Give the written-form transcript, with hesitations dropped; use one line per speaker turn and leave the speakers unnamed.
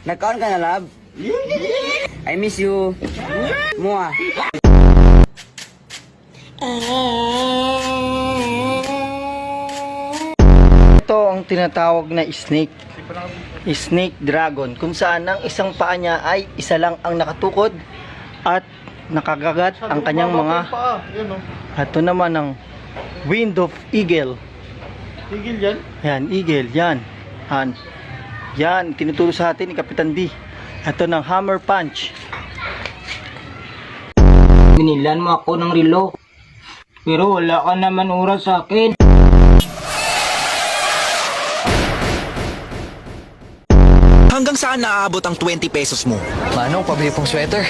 Nagkaon ka na, love? I miss you. Mua.
Ito ang tinatawag na snake. Snake dragon. Kung saan ang isang paa niya ay isa lang ang nakatukod at nakagagat ang kanyang mga. Ito naman ang wind of eagle.
Tigil yan?
Yan, eagle. Yan. Yan, tinuturo sa atin ni Kapitan D. Ito ng hammer punch.
Binilan mo ako ng relo. Pero wala ka naman oras sa akin.
Hanggang saan naaabot ang 20 pesos mo?
Manong, pabili pong sweater.